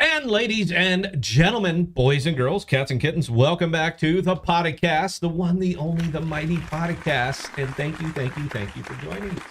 And ladies and gentlemen, boys and girls, cats and kittens, welcome back to the Podcast, the one, the only, the mighty Podcast. And thank you for joining us.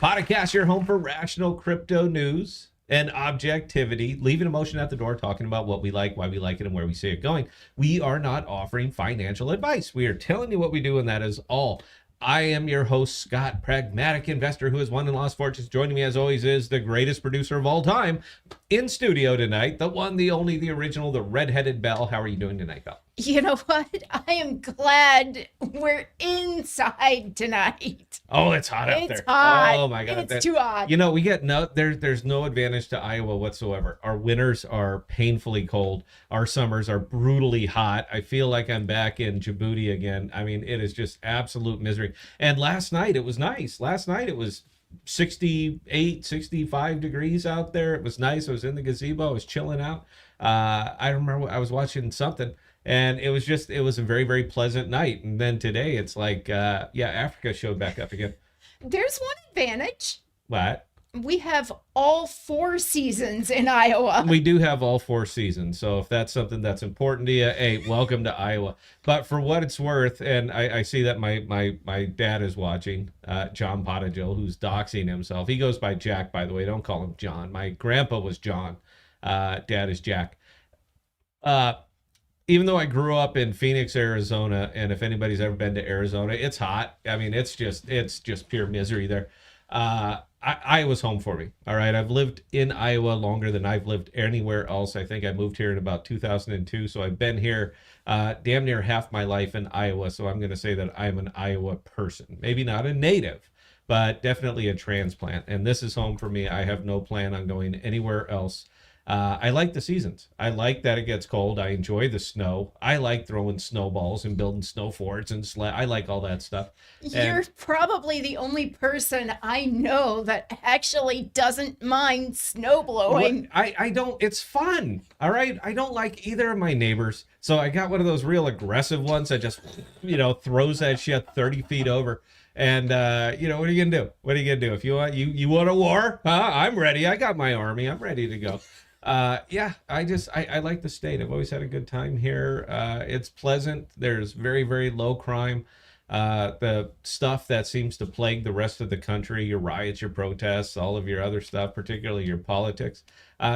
Podcast, your home for rational crypto news and objectivity, leaving emotion at the door, talking about what we like, why we like it, and where we see it going. We are not offering financial advice. We are telling you what we do, and that is all. I am your host, Scott, pragmatic investor who has won and lost fortunes. Joining me, as always, is the greatest producer of all time in studio tonight, the one, the only, the original, the redheaded Belle. How are you doing tonight, Belle? You know what? I am glad we're inside tonight. Oh, it's hot out there. It's hot. Oh my God, it's too hot. You know, we get there's no advantage to Iowa whatsoever. Our winters are painfully cold. Our summers are brutally hot. I feel like I'm back in Djibouti again. I mean, it is just absolute misery. And last night it was nice. Last night it was 68, 65 degrees out there. It was nice. I was in the gazebo. I was chilling out. I remember I was watching something. And it was a very, very pleasant night. And then today it's like, Africa showed back up again. There's one advantage. What? We have all 4 seasons in Iowa. We do have all 4 seasons. So if that's something that's important to you, hey, welcome to Iowa. But for what it's worth, and I see that my dad is watching, John Potagill, who's doxing himself. He goes by Jack, by the way. Don't call him John. My grandpa was John. Dad is Jack. Even though I grew up in Phoenix, Arizona, and if anybody's ever been to Arizona, it's hot. I mean, it's just pure misery there. Iowa's home for me. All right. I've lived in Iowa longer than I've lived anywhere else. I think I moved here in about 2002. So I've been here damn near half my life in Iowa. So I'm going to say that I'm an Iowa person. Maybe not a native, but definitely a transplant. And this is home for me. I have no plan on going anywhere else. I like the seasons. I like that it gets cold. I enjoy the snow. I like throwing snowballs and building snow forts and I like all that stuff. You're probably the only person I know that actually doesn't mind snow blowing. I don't. It's fun. All right. I don't like either of my neighbors. So I got one of those real aggressive ones that just, throws that shit 30 feet over. And, what are you going to do? What are you going to do? If you want a war? I'm ready. I got my army. I'm ready to go. I like the state. I've always had a good time here. It's pleasant. There's very, very low crime. The stuff that seems to plague the rest of the country, your riots, your protests, all of your other stuff, particularly your politics,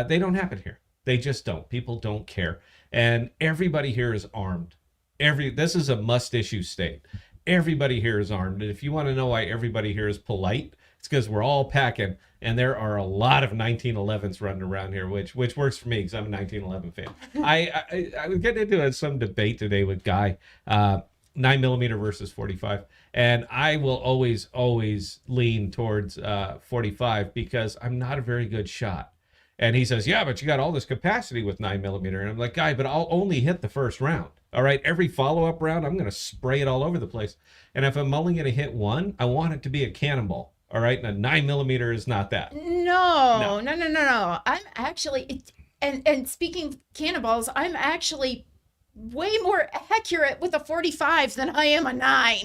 they don't happen here. They just don't. People don't care. And everybody here is armed. This is a must-issue state. Everybody here is armed. And if you want to know why everybody here is polite, it's because we're all packing, and there are a lot of 1911s running around here, which works for me because I'm a 1911 fan. I was getting into some debate today with Guy, 9mm versus 45, and I will always lean towards 45 because I'm not a very good shot. And he says, yeah, but you got all this capacity with 9mm, and I'm like, Guy, but I'll only hit the first round. All right, every follow-up round, I'm going to spray it all over the place. And if I'm only going to hit one, I want it to be a cannonball. All right, and a 9mm is not that. No. I'm actually, and speaking cannonballs, I'm actually way more accurate with a 45 than I am a 9.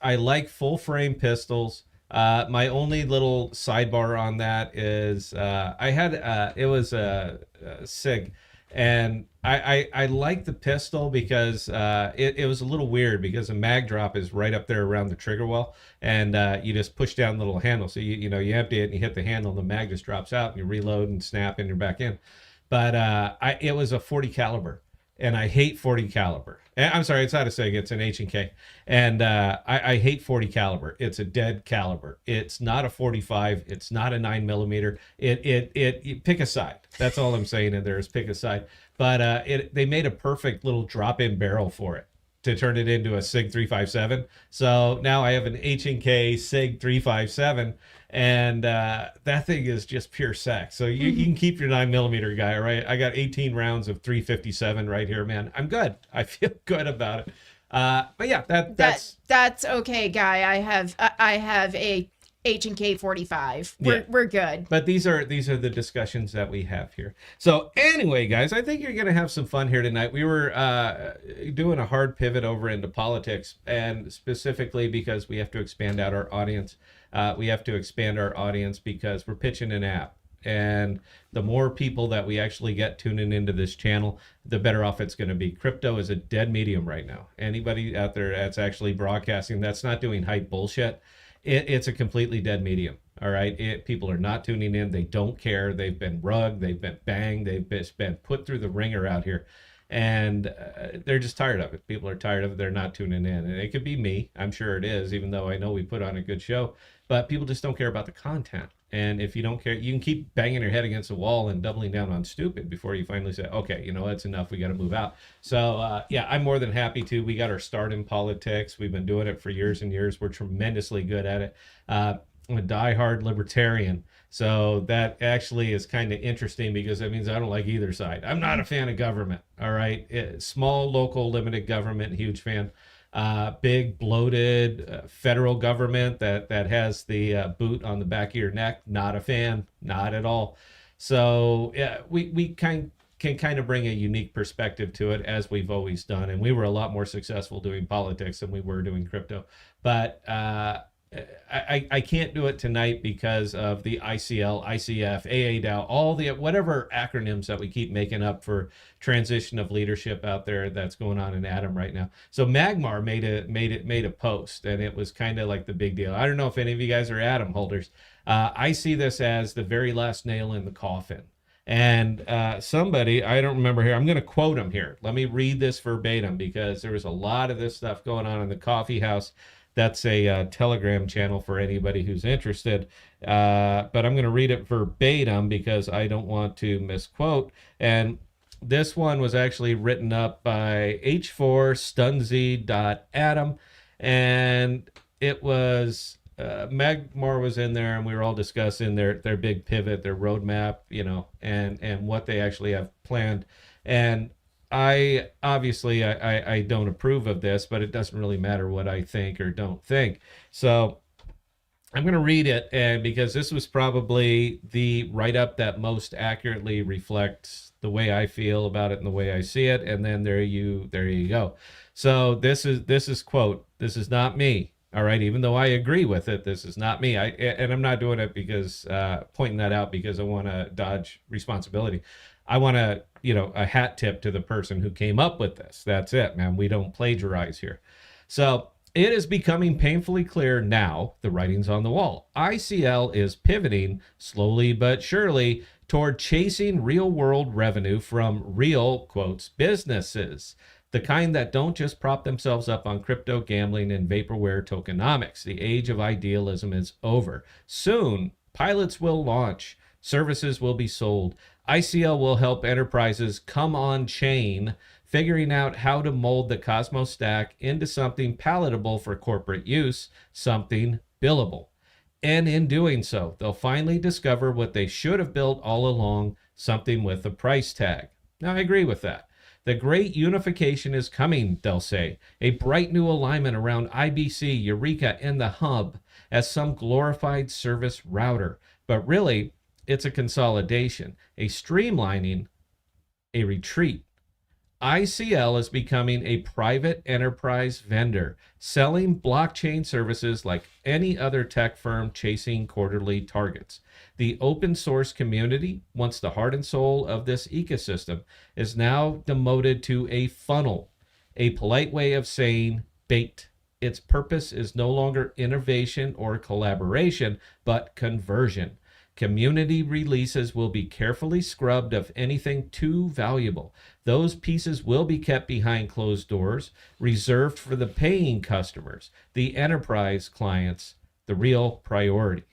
I like full frame pistols. My only little sidebar on that is I had it was a SIG, and I like the pistol because it was a little weird because the mag drop is right up there around the trigger well, and you just push down the little handle. So you empty it and you hit the handle and the mag just drops out and you reload and snap and you're back in. But it was a 40 caliber, and I hate 40 caliber. I'm sorry, it's not a SIG, it's an H&K. And I hate 40 caliber. It's a dead caliber. It's not a 45. It's not a 9mm. It pick a side. That's all I'm saying in there is pick a side. But they made a perfect little drop-in barrel for it to turn it into a SIG 357. So now I have an H&K SIG 357, and that thing is just pure sex. So you can keep your 9mm guy, all right? I got 18 rounds of 357 right here, man. I'm good. I feel good about it. But yeah, that's okay, Guy. I have a H&K 45. We're good. But these are the discussions that we have here. So anyway, guys, I think you're going to have some fun here tonight. We were doing a hard pivot over into politics, and specifically because we have to expand out our audience. We have to expand our audience because we're pitching an app. And the more people that we actually get tuning into this channel, the better off it's going to be. Crypto is a dead medium right now. Anybody out there that's actually broadcasting, that's not doing hype bullshit, it's a completely dead medium. All right. People are not tuning in. They don't care. They've been rugged. They've been banged. They've been put through the ringer out here. And they're just tired of it. People are tired of it. They're not tuning in. And it could be me. I'm sure it is, even though I know we put on a good show. But people just don't care about the content. And if you don't care, you can keep banging your head against the wall and doubling down on stupid before you finally say, okay, you know, that's enough. We got to move out. So, yeah, I'm more than happy to. We got our start in politics. We've been doing it for years and years. We're tremendously good at it. I'm a diehard libertarian. So that actually is kind of interesting because that means I don't like either side. I'm not a fan of government. All right. Small, local, limited government, huge fan. Big, bloated federal government that has the boot on the back of your neck, not a fan, not at all. So yeah, we can kind of bring a unique perspective to it as we've always done. And we were a lot more successful doing politics than we were doing crypto. But I can't do it tonight because of the ICL, ICF, AADAO, all the whatever acronyms that we keep making up for transition of leadership out there that's going on in Atom right now. So Magmar made a post, and it was kind of like the big deal. I don't know if any of you guys are Atom holders. I see this as the very last nail in the coffin. And somebody, I don't remember here, I'm going to quote him here. Let me read this verbatim because there was a lot of this stuff going on in the coffee house. That's a Telegram channel for anybody who's interested. But I'm going to read it verbatim because I don't want to misquote. And this one was actually written up by h4stunzy.atom. And it was, Magmar was in there, and we were all discussing their big pivot, their roadmap, you know, and what they actually have planned. And I obviously I don't approve of this, but it doesn't really matter what I think or don't think. So I'm going to read it, and because this was probably the write-up that most accurately reflects the way I feel about it and the way I see it, and then there you go. So this is quote, this is not me. All right, even though I agree with it, this is not me. And I'm not doing it because pointing that out because I want to dodge responsibility. I want to, you know, a hat tip to the person who came up with this. That's it, man. We don't plagiarize here. So it is becoming painfully clear now, the writing's on the wall. ICL is pivoting slowly but surely toward chasing real world revenue from real, quotes, businesses. The kind that don't just prop themselves up on crypto gambling and vaporware tokenomics. The age of idealism is over. Soon, pilots will launch. Services will be sold. ICL will help enterprises come on chain, figuring out how to mold the Cosmos stack into something palatable for corporate use, something billable. And in doing so, they'll finally discover what they should have built all along, something with a price tag. Now, I agree with that. The great unification is coming, they'll say. A bright new alignment around IBC, Eureka, and the hub as some glorified service router. But really, it's a consolidation, a streamlining, a retreat. ICL is becoming a private enterprise vendor, selling blockchain services like any other tech firm chasing quarterly targets. The open source community, once the heart and soul of this ecosystem, is now demoted to a funnel, a polite way of saying bait. Its purpose is no longer innovation or collaboration, but conversion. Community releases will be carefully scrubbed of anything too valuable. Those pieces will be kept behind closed doors, reserved for the paying customers, the enterprise clients, the real priority.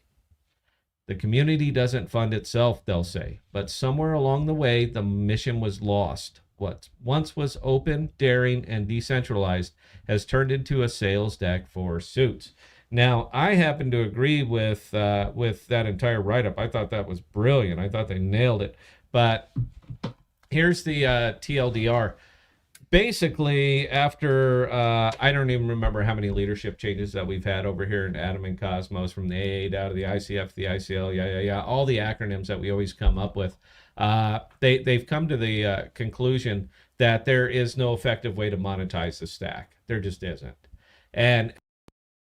The community doesn't fund itself, they'll say, but somewhere along the way, the mission was lost. What once was open, daring, and decentralized has turned into a sales deck for suits. Now, I happen to agree with that entire write-up. I thought that was brilliant. I thought they nailed it. But here's the TLDR. Basically, after I don't even remember how many leadership changes that we've had over here in Atom and Cosmos, from the AA down to the ICF, the ICL, all the acronyms that we always come up with, they've come to the conclusion that there is no effective way to monetize the stack. There just isn't. And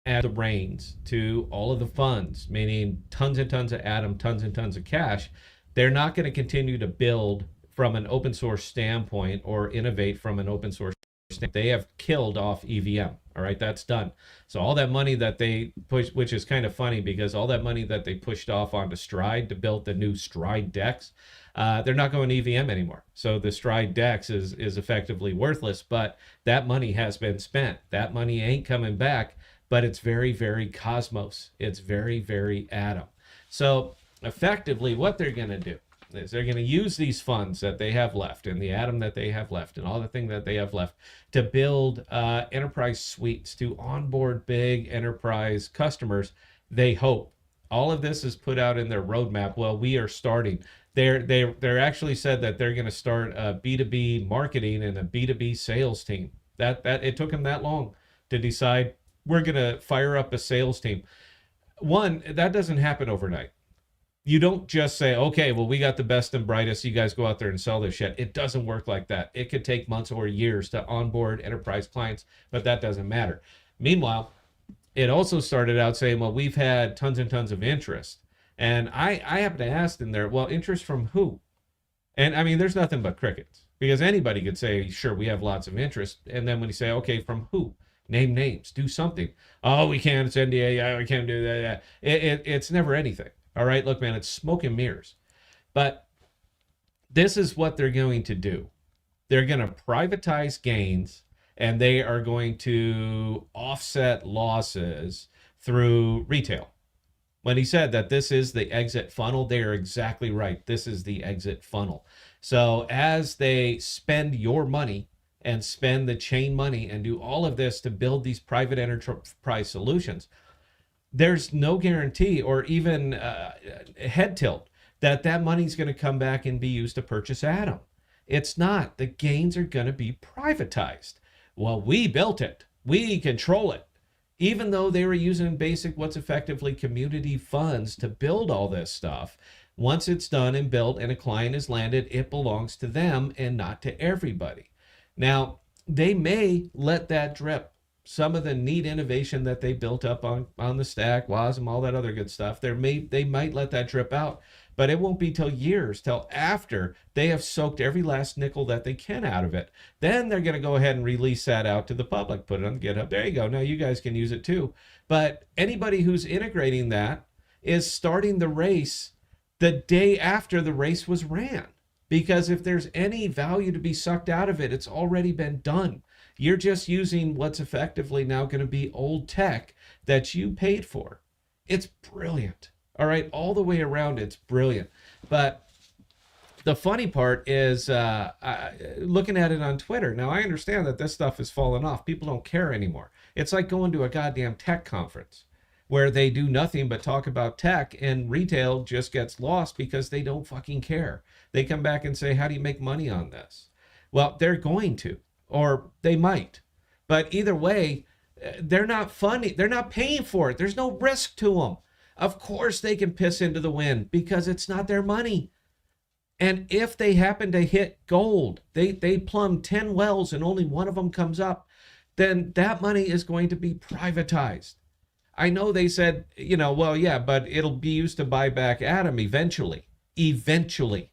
at the reins to all of the funds, meaning tons and tons of Atom, tons and tons of cash, they're not going to continue to build from an open source standpoint or innovate from an open source standpoint. They have killed off EVM. All right, that's done. So all that money that they pushed, which is kind of funny because all that money that they pushed off onto Stride to build the new Stride DEX, they're not going EVM anymore. So the Stride DEX is effectively worthless, but that money has been spent. That money ain't coming back, but it's very, very Cosmos. It's very, very Atom. So effectively, what they're going to do is they're going to use these funds that they have left and the Atom that they have left and all the thing that they have left to build enterprise suites to onboard big enterprise customers. They hope all of this is put out in their roadmap. Well, we are starting. They're actually said that they're going to start a B2B marketing and a B2B sales team. That it took them that long to decide we're going to fire up a sales team. One, that doesn't happen overnight. You don't just say, okay, well, we got the best and brightest. You guys go out there and sell this shit. It doesn't work like that. It could take months or years to onboard enterprise clients, but that doesn't matter. Meanwhile, it also started out saying, well, we've had tons and tons of interest. And I happen to ask them there, well, interest from who? And I mean, there's nothing but crickets because anybody could say, sure, we have lots of interest. And then when you say, okay, from who? Name names, do something. Oh, we can't, it's NDA, we can't do that. It's never anything. All right, look, man, it's smoke and mirrors. But this is what they're going to do. They're going to privatize gains and they are going to offset losses through retail. When he said that this is the exit funnel, they are exactly right. This is the exit funnel. So as they spend your money and spend the chain money and do all of this to build these private enterprise solutions, there's no guarantee or even head tilt that that money's going to come back and be used to purchase Atom. It's not. The gains are going to be privatized. Well, we built it. We control it. Even though they were using basic, what's effectively community funds to build all this stuff, once it's done and built and a client is landed, it belongs to them and not to everybody. Now, they may let that drip. Some of the neat innovation that they built up on the stack, WASM, all that other good stuff, they might let that drip out, but it won't be till years, till after they have soaked every last nickel that they can out of it. Then they're going to go ahead and release that out to the public, put it on GitHub. There you go. Now you guys can use it too. But anybody who's integrating that is starting the race the day after the race was ran. Because if there's any value to be sucked out of it, it's already been done. You're just using what's effectively now going to be old tech that you paid for. It's brilliant. All right, all the way around, it's brilliant. But the funny part is looking at it on Twitter. Now, I understand that this stuff has fallen off. People don't care anymore. It's like going to a goddamn tech conference where they do nothing but talk about tech and retail just gets lost because they don't fucking care. They come back and say, how do you make money on this? Well, they're going to, or they might. But either way, they're not funding. They're not paying for it. There's no risk to them. Of course they can piss into the wind because it's not their money. And if they happen to hit gold, they plumb 10 wells and only one of them comes up, then that money is going to be privatized. I know they said, well, yeah, but it'll be used to buy back Atom eventually. Eventually.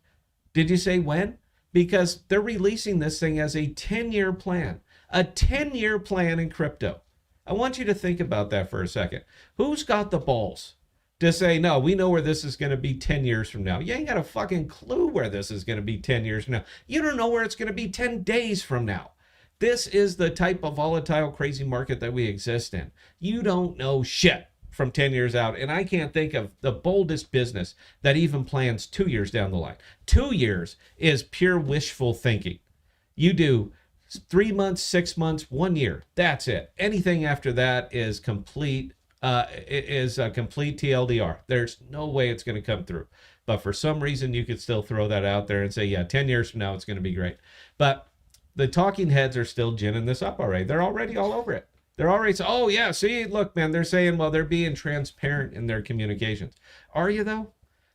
Did you say when? Because they're releasing this thing as a 10-year plan. A 10-year plan in crypto. I want you to think about that for a second. Who's got the balls to say, no, we know where this is going to be 10 years from now? You ain't got a fucking clue where this is going to be 10 years from now. You don't know where it's going to be 10 days from now. This is the type of volatile, crazy market that we exist in. You don't know shit from 10 years out. And I can't think of the boldest business that even plans 2 years down the line. 2 years is pure wishful thinking. You do 3 months, 6 months, 1 year. That's it. Anything after that is complete complete TLDR. There's no way it's going to come through. But for some reason, you could still throw that out there and say, yeah, 10 years from now, it's going to be great. But the talking heads are still ginning this up already. They're already all over it. They're already saying, oh, yeah, see, look, man, they're saying, well, they're being transparent in their communications. Are you, though?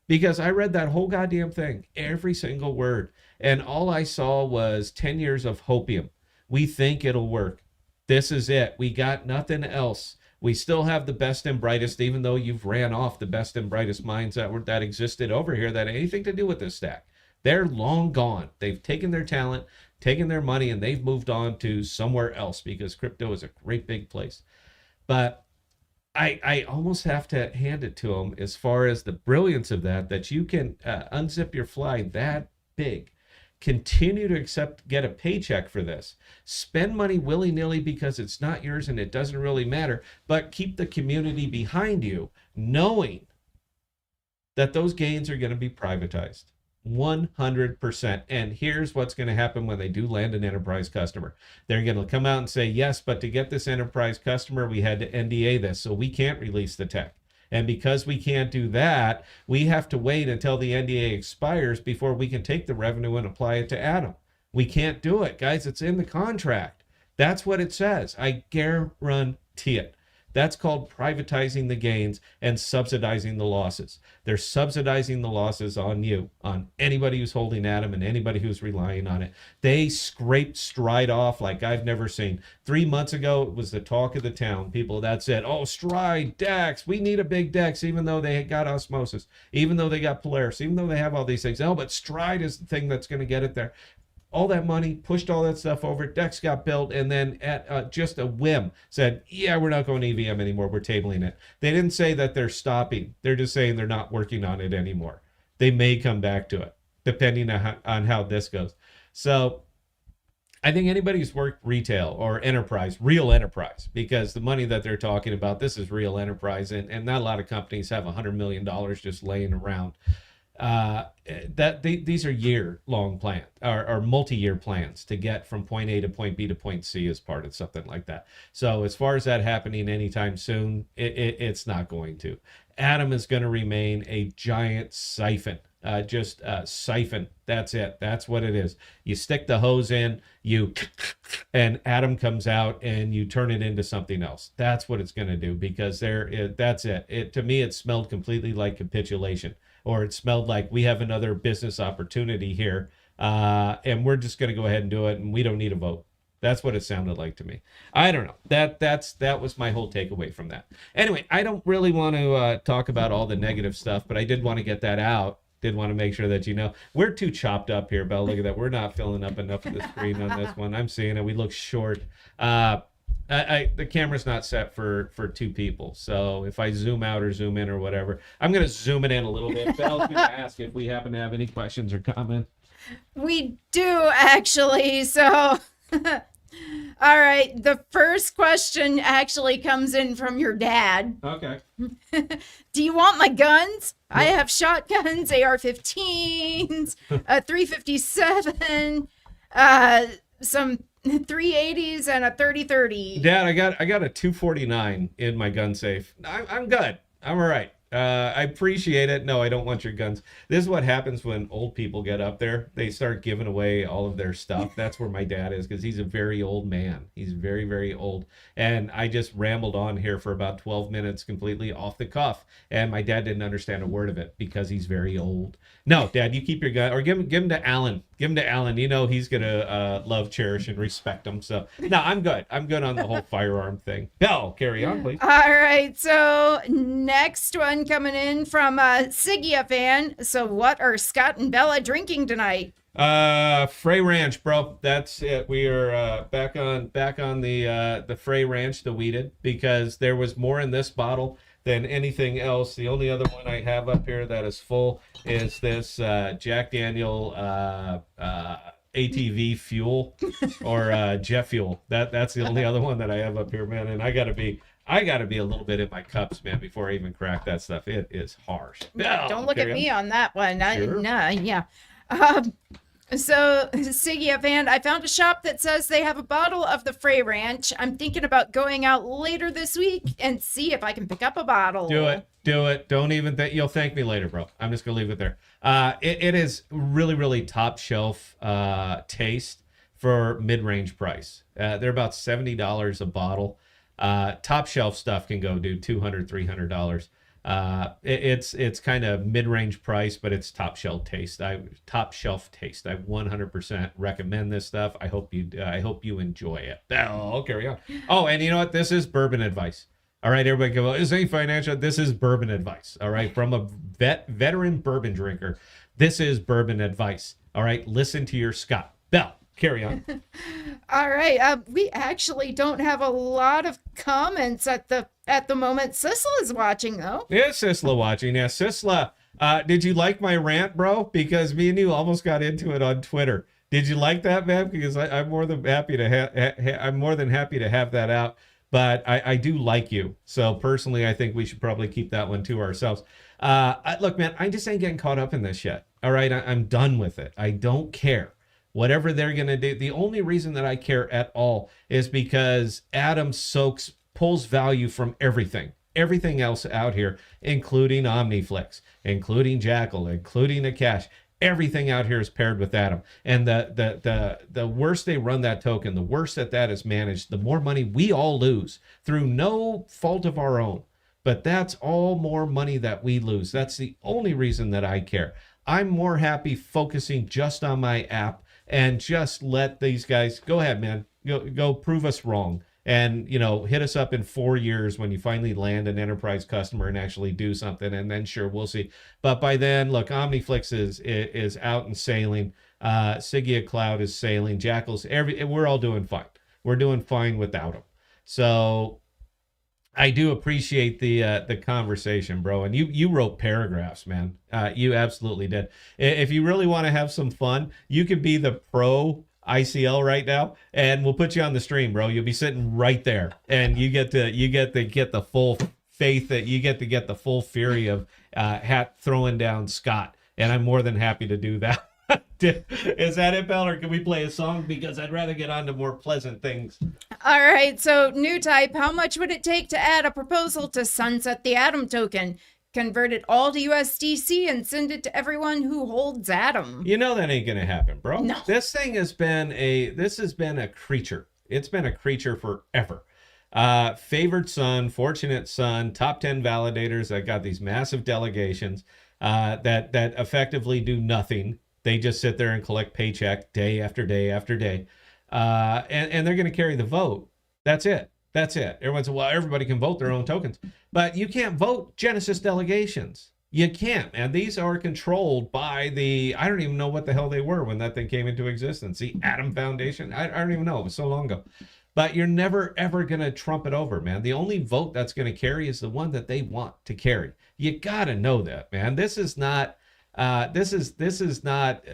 Because I read that whole goddamn thing, every single word. And all I saw was 10 years of hopium. We think it'll work. This is it. We got nothing else. We still have the best and brightest, even though you've ran off the best and brightest minds that existed over here that had anything to do with this stack. They're long gone. They've taken their talent, taken their money, and they've moved on to somewhere else because crypto is a great big place. But I almost have to hand it to them as far as the brilliance of that you can unzip your fly that big, continue to get a paycheck for this, spend money willy-nilly because it's not yours and it doesn't really matter, but keep the community behind you, knowing that those gains are going to be privatized. 100%. And here's what's going to happen when they do land an enterprise customer. They're going to come out and say, yes, but to get this enterprise customer, we had to NDA this, so we can't release the tech. And because we can't do that, we have to wait until the NDA expires before we can take the revenue and apply it to Adam. We can't do it, guys. It's in the contract. That's what it says. I guarantee it. That's called privatizing the gains and subsidizing the losses. They're subsidizing the losses on you, on anybody who's holding Atom and anybody who's relying on it. They scraped Stride off like I've never seen. 3 months ago, it was the talk of the town. People that said, oh, Stride, DEX, we need a big DEX, even though they got Osmosis, even though they got Polaris, even though they have all these things. Oh, but Stride is the thing that's going to get it there. All that money, pushed all that stuff over, DEX got built, and then at just a whim said, yeah, we're not going EVM anymore, we're tabling it. They didn't say that they're stopping. They're just saying they're not working on it anymore. They may come back to it, depending on how this goes. So I think anybody who's worked retail or enterprise, real enterprise, because the money that they're talking about, this is real enterprise, and not a lot of companies have $100 million just laying around. These are year-long plans or multi-year plans to get from point A to point B to point C as part of something like that. So as far as that happening anytime soon, it's not going to. Atom is going to remain a giant siphon, just a siphon. That's it. That's what it is. You stick the hose in, and Atom comes out, and you turn it into something else. That's what it's going to do because that's it. To me, it smelled completely like capitulation. Or it smelled like we have another business opportunity here, and we're just going to go ahead and do it, and we don't need a vote. That's what it sounded like to me. I don't know. That was my whole takeaway from that. Anyway, I don't really want to talk about all the negative stuff, but I did want to get that out. Did want to make sure that you know we're too chopped up here, Belle. Look at that. We're not filling up enough of the screen on this one. I'm seeing it. We look short. The camera's not set for two people, so if I zoom out or zoom in or whatever, I'm going to zoom it in a little bit. Belle's going to ask if we happen to have any questions or comments. We do, actually. So, all right. The first question actually comes in from your dad. Okay. Do you want my guns? No. I have shotguns, AR-15s, a 357, some 380s and a 30-30. Dad, I got a 249 in my gun safe. I'm good. I'm all right. I appreciate it. No, I don't want your guns. This is what happens when old people get up there. They start giving away all of their stuff. That's where my dad is because he's a very old man. He's very, very old. And I just rambled on here for about 12 minutes completely off the cuff. And my dad didn't understand a word of it because he's very old. No, Dad, you keep your gun or give him to Alan. Give him to Alan. You know he's going to love, cherish, and respect him. So, no, I'm good. I'm good on the whole firearm thing. Belle, carry on, please. All right. So, next one coming in from Siggia fan. So, what are Scott and Bella drinking tonight? Frey Ranch, bro. That's it. We are back on the Frey Ranch, the weeded, because there was more in this bottle than anything else. The only other one I have up here that is full is this Jack Daniel ATV fuel or jet fuel. That's the only other one that I have up here, man. And I gotta be a little bit in my cups, man, before I even crack that stuff. It is harsh. Don't look at me on that one. Sure. Yeah. So, Siggy fan, I found a shop that says they have a bottle of the Frey Ranch. I'm thinking about going out later this week and see if I can pick up a bottle. Do it. Don't even think you'll thank me later, bro. I'm just gonna leave it there. It is really, really top shelf taste for mid-range price. They're about $70 a bottle. Top shelf stuff can go do $200, $300. It's kind of mid-range price, but it's top shelf taste. I 100% recommend this stuff. I hope you enjoy it. Oh, carry on. Oh, and you know what? This is bourbon advice. All right, everybody go, this ain't financial. This is bourbon advice. All right, from a veteran bourbon drinker. This is bourbon advice. All right, listen to your Scott. Bell, carry on. All right. We actually don't have a lot of comments at the moment. Sissel is watching though. Yeah, Sisla watching. Yeah, Sisla, did you like my rant, bro? Because me and you almost got into it on Twitter. Did you like that, man? Because I'm more than happy to I'm more than happy to have that out. But I do like you. So personally, I think we should probably keep that one to ourselves. Look, man, I just ain't getting caught up in this yet. All right, I'm done with it. I don't care. Whatever they're going to do. The only reason that I care at all is because Adam pulls value from everything else out here, including Omniflix, including Jackal, including Akash. Everything out here is paired with Adam. And the worse they run that token, the worse that is managed, the more money we all lose through no fault of our own. But that's all more money that we lose. That's the only reason that I care. I'm more happy focusing just on my app and just let these guys go ahead, man. Go prove us wrong. And, hit us up in 4 years when you finally land an enterprise customer and actually do something. And then sure, we'll see. But by then, look, Omniflix is out and sailing. Sigia Cloud is sailing. Jackal's, we're all doing fine. We're doing fine without them. So I do appreciate the conversation, bro. And you wrote paragraphs, man. You absolutely did. If you really want to have some fun, you could be the pro ICL right now, and we'll put you on the stream, bro. You'll be sitting right there, and you get to get the full faith, that you get to get the full fury of hat throwing down Scott. And I'm more than happy to do that. Is that it, Bell, or can we play a song? Because I'd rather get on to more pleasant things. All right. So new type. How much would it take to add a proposal to sunset the Atom token? Convert it all to USDC and send it to everyone who holds Atom. You know that ain't gonna happen, bro. No. This thing has been a creature. It's been a creature forever. Favored son, fortunate son, top 10 validators that got these massive delegations that effectively do nothing. They just sit there and collect paycheck day after day after day, and they're gonna carry the vote. That's it. That's it. Everyone said, well, everybody can vote their own tokens. But you can't vote Genesis delegations. You can't. And these are controlled by I don't even know what the hell they were when that thing came into existence. The Atom Foundation? I don't even know. It was so long ago. But you're never, ever going to trump it over, man. The only vote that's going to carry is the one that they want to carry. You got to know that, man. This is not... this is not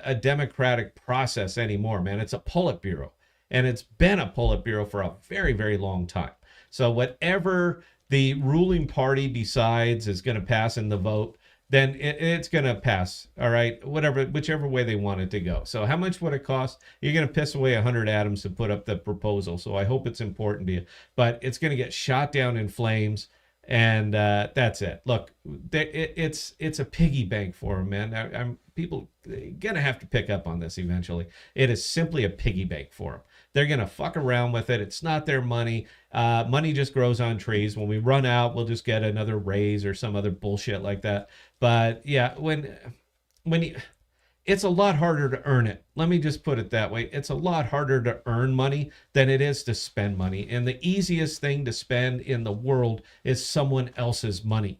a democratic process anymore, man. It's a Politburo. And it's been a Politburo for a very, very long time. So whatever the ruling party decides is going to pass in the vote, then it's going to pass. All right, whichever way they want it to go. So how much would it cost? You're going to piss away 100 atoms to put up the proposal. So I hope it's important to you. But it's going to get shot down in flames. And that's it. Look, it's a piggy bank for them, man. People gonna have to pick up on this eventually. It is simply a piggy bank for them. They're gonna fuck around with it. It's not their money. Money just grows on trees. When we run out, we'll just get another raise or some other bullshit like that. But yeah, when you, it's a lot harder to earn it. Let me just put it that way. It's a lot harder to earn money than it is to spend money. And the easiest thing to spend in the world is someone else's money.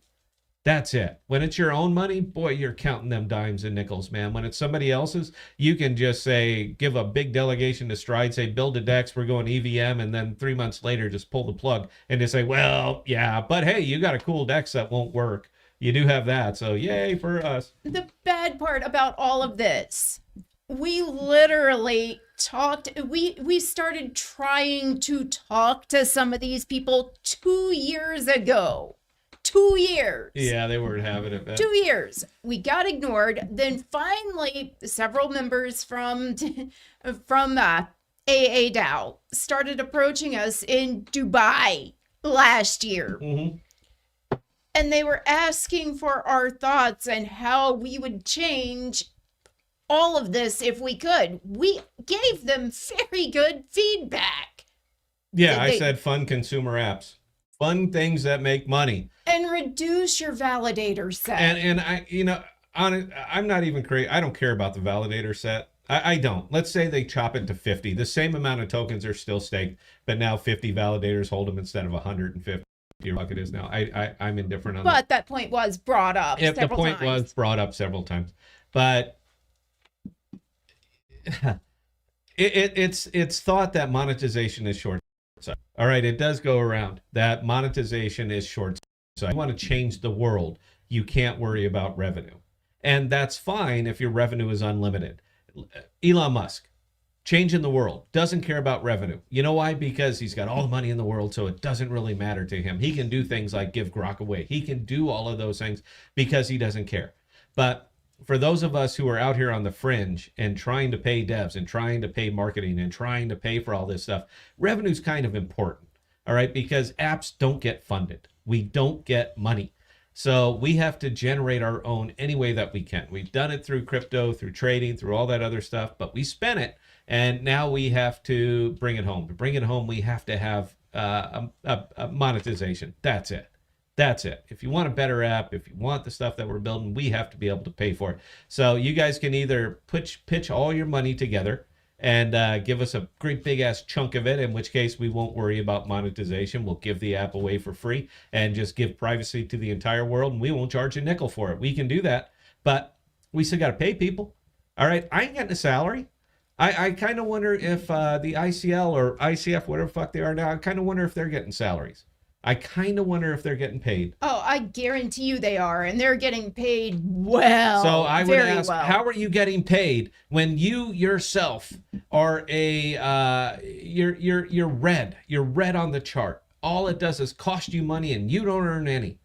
That's it. When it's your own money, boy, you're counting them dimes and nickels, man. When it's somebody else's, you can just say, give a big delegation to Stride, say, build a DEX, we're going EVM, and then 3 months later, just pull the plug and just say, well, yeah, but hey, you got a cool DEX that won't work. You do have that, so yay for us. The bad part about all of this, we literally we started trying to talk to some of these people 2 years ago. 2 years. Yeah, they weren't having it, man. 2 years. We got ignored. Then finally, several members from AA DAO started approaching us in Dubai last year. Mm-hmm. And they were asking for our thoughts and how we would change all of this if we could. We gave them very good feedback. Yeah, I said fun consumer apps. Fun things that make money. And reduce your validator set. And I'm not even crazy. I don't care about the validator set. I don't. Let's say they chop it to 50. The same amount of tokens are still staked, but now 50 validators hold them instead of 150. your bucket is now. I'm indifferent on But that point was brought up that. If the several point times. was brought up several times, but it's thought that monetization is short sighted. All right, it does go around that monetization is short sighted. You want to change the world, you can't worry about revenue, and that's fine if your revenue is unlimited. Elon Musk, changing the world, doesn't care about revenue. You know why? Because he's got all the money in the world, so it doesn't really matter to him. He can do things like give grok away. He can do all of those things because he doesn't care. But for those of us who are out here on the fringe and trying to pay devs and trying to pay marketing and trying to pay for all this stuff, revenue's kind of important, all right? Because apps don't get funded. We don't get money. So we have to generate our own any way that we can. We've done it through crypto, through trading, through all that other stuff, but we spent it, and now we have to bring it home. To bring it home, we have to have a monetization. That's it. That's it. If you want a better app, if you want the stuff that we're building, we have to be able to pay for it. So you guys can either pitch all your money together and give us a great big ass chunk of it, in which case we won't worry about monetization. We'll give the app away for free and just give privacy to the entire world, and we won't charge a nickel for it. We can do that, but we still got to pay people. All right, I ain't getting a salary. I kind of wonder if the ICL or ICF, whatever the fuck they are now, I kind of wonder if they're getting salaries. I kind of wonder if they're getting paid. Oh, I guarantee you they are, and they're getting paid well. So I would ask, well. how are you getting paid when you yourself are you're red? You're red on the chart. All it does is cost you money, and you don't earn any.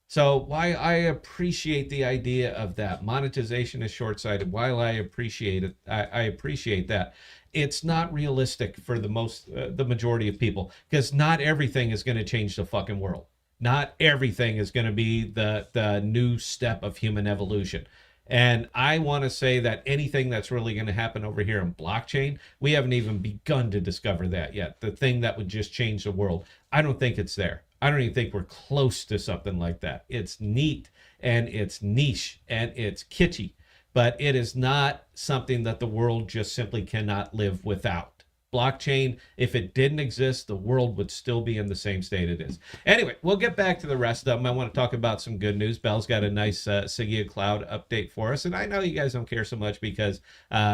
So why I appreciate the idea of that. Monetization is short-sighted. While I appreciate it, I appreciate that. It's not realistic for the majority of people, because not everything is going to change the fucking world. Not everything is going to be the new step of human evolution. And I want to say that anything that's really going to happen over here in blockchain, we haven't even begun to discover that yet. The thing that would just change the world, I don't think it's there. I don't even think we're close to something like that. It's neat and it's niche and it's kitschy, but it is not something that the world just simply cannot live without. Blockchain, if it didn't exist, the world would still be in the same state it is. Anyway, we'll get back to the rest of them. I want to talk about some good news. Bell's got a nice Sigia Cloud update for us, and I know you guys don't care so much because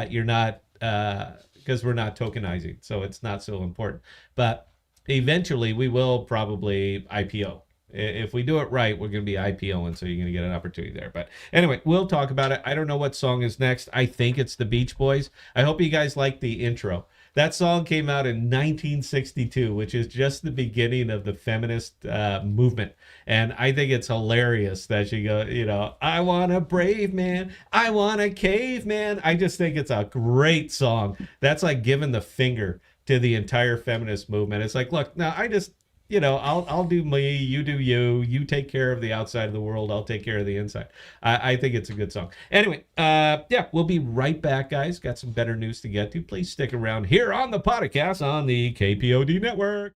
you're not, because we're not tokenizing, so it's not so important. But eventually, we will probably IPO. If we do it right, we're going to be IPOing, so you're going to get an opportunity there. But anyway, we'll talk about it. I don't know what song is next. I think it's the Beach Boys. I hope you guys like the intro. That song came out in 1962, which is just the beginning of the feminist movement. And I think it's hilarious that she go, I want a brave man. I want a caveman. I just think it's a great song. That's like giving the finger to the entire feminist movement. It's like, look, now I just, I'll do me, you do you. You take care of the outside of the world. I'll take care of the inside. I think it's a good song. Anyway, yeah, we'll be right back, guys. Got some better news to get to. Please stick around here on the podcast on the KPOD network.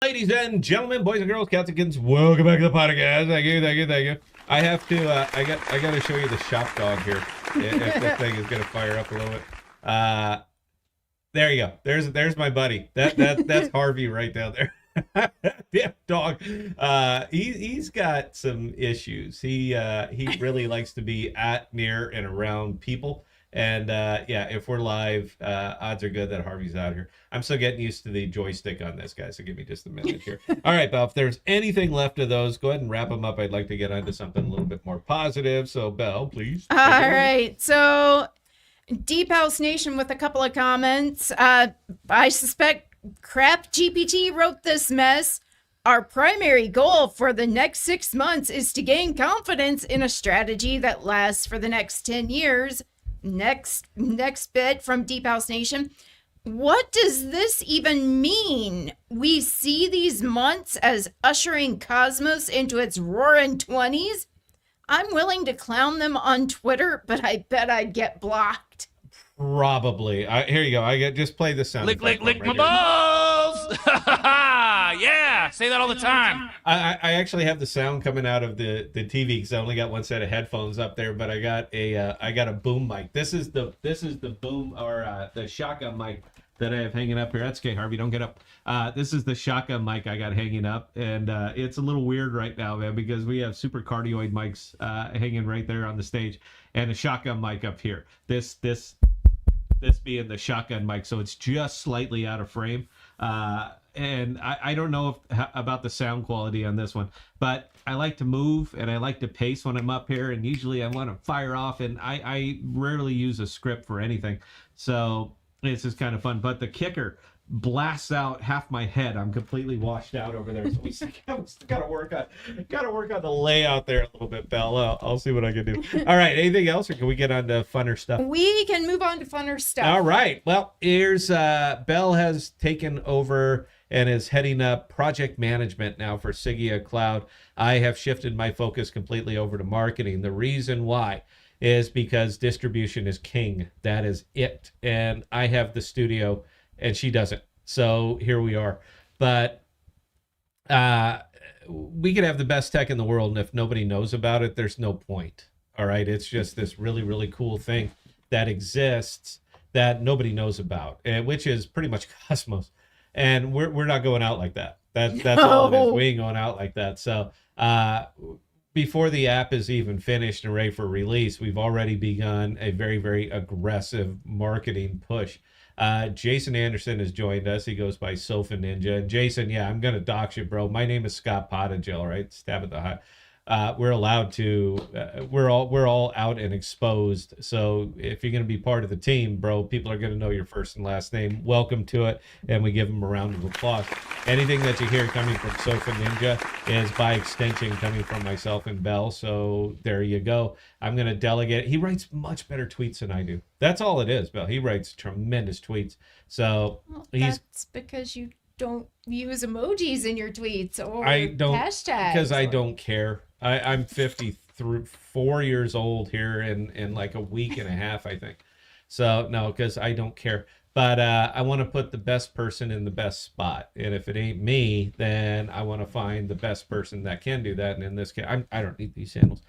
Ladies and gentlemen, boys and girls, cats and kittens, welcome back to the podcast. Thank you. I have to, I got to show you the shop dog here. If this thing is gonna fire up a little bit. There you go. There's my buddy. That's Harvey right down there. Yeah, dog. He's got some issues. He really likes to be at, near, and around people. And yeah, if we're live, odds are good that Harvey's out here. I'm still getting used to the joystick on this, guy, so give me just a minute here. All right, Belle, if there's anything left of those, go ahead and wrap them up. I'd like to get onto something a little bit more positive. So, Belle, please. All right. So, Deep House Nation with a couple of comments. I suspect Crap GPT wrote this mess. Our primary goal for the next 6 months is to gain confidence in a strategy that lasts for the next 10 years. Next bit from Deep House Nation. What does this even mean? We see these months as ushering Cosmos into its roaring 20s. I'm willing to clown them on Twitter, but I bet I'd get blocked. Probably. Here you go. Just play the sound. Lick my balls! Yeah, say that all the time. I actually have the sound coming out of the TV because I only got one set of headphones up there, but I got a boom mic. This is the boom or the shotgun mic that I have hanging up here. That's okay, Harvey. Don't get up. This is the shotgun mic I got hanging up, and it's a little weird right now, man, because we have super cardioid mics hanging right there on the stage, and a shotgun mic up here. This being the shotgun mic, so it's just slightly out of frame. And I don't know about the sound quality on this one, but I like to move and I like to pace when I'm up here, and usually I want to fire off, and I rarely use a script for anything, so this is kind of fun. But the kicker blasts out half my head. I'm completely washed out over there, so we still gotta work on the layout there a little bit, Belle. I'll see what I can do. All right, anything else, or can we get on to funner stuff? We can move on to funner stuff. All right, well, here's Belle has taken over and is heading up project management now for Sigia Cloud. I have shifted my focus completely over to marketing. The reason why is because distribution is king. That is it. And I have the studio and she doesn't. So here we are. But we could have the best tech in the world, and if nobody knows about it, there's no point. All right. It's just this really, really cool thing that exists that nobody knows about, which is pretty much Cosmos. And we're not going out like that. That's all it is. We ain't going out like that. So before the app is even finished and ready for release, we've already begun a very, very aggressive marketing push. Jason Anderson has joined us. He goes by Sofa Ninja. And Jason, yeah, I'm gonna dox you, bro. My name is Scott Potagel, right? Stab at the hot. We're allowed to. We're all out and exposed. So if you're going to be part of the team, bro, people are going to know your first and last name. Welcome to it, and we give them a round of applause. Anything that you hear coming from Sofa Ninja is by extension coming from myself and Belle. So there you go. I'm going to delegate. He writes much better tweets than I do. That's all it is, Belle. He writes tremendous tweets. So that's because you don't use emojis in your tweets or hashtags. Because I don't care. I'm 54 years old here in like a week and a half, I think. So no, because I don't care. But I want to put the best person in the best spot. And if it ain't me, then I want to find the best person that can do that. And in this case, I don't need these handles.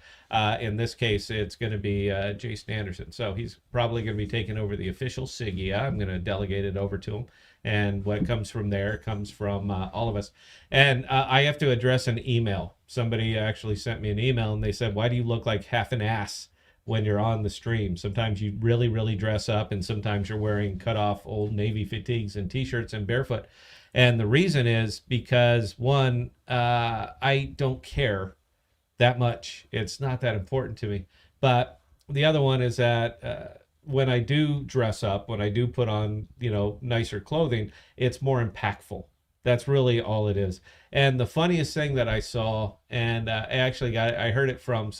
In this case, it's going to be Jason Anderson. So he's probably going to be taking over the official Sigia. I'm going to delegate it over to him. And what comes from there comes from all of us. And I have to address an email. Somebody actually sent me an email and they said, why do you look like half an ass when you're on the stream? Sometimes you really, really dress up, and sometimes you're wearing cut off old Navy fatigues and t-shirts and barefoot. And the reason is because, one, I don't care that much. It's not that important to me. But the other one is that when I do dress up, when I do put on, nicer clothing, it's more impactful. That's really all it is. And the funniest thing that I saw, and I heard it from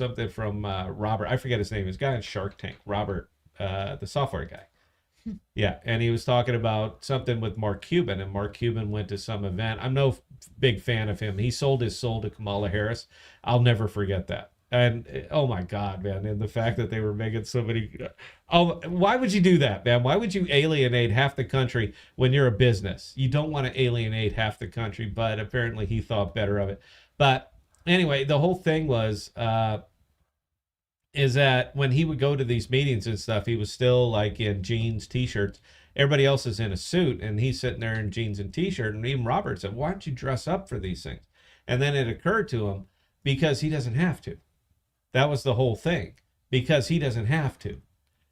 Robert. I forget his name. This guy on Shark Tank, Robert, the software guy. Yeah, and he was talking about something with Mark Cuban, and Mark Cuban went to some event. I'm no big fan of him. He sold his soul to Kamala Harris. I'll never forget that. And oh my God, man! And the fact that they were making so many, why would you do that, man? Why would you alienate half the country when you're a business? You don't want to alienate half the country, but apparently he thought better of it. But anyway, the whole thing was, is that when he would go to these meetings and stuff, he was still like in jeans, t-shirts. Everybody else is in a suit, and he's sitting there in jeans and t-shirt. And even Robert said, "Why don't you dress up for these things?" And then it occurred to him, because he doesn't have to. That was the whole thing, because he doesn't have to.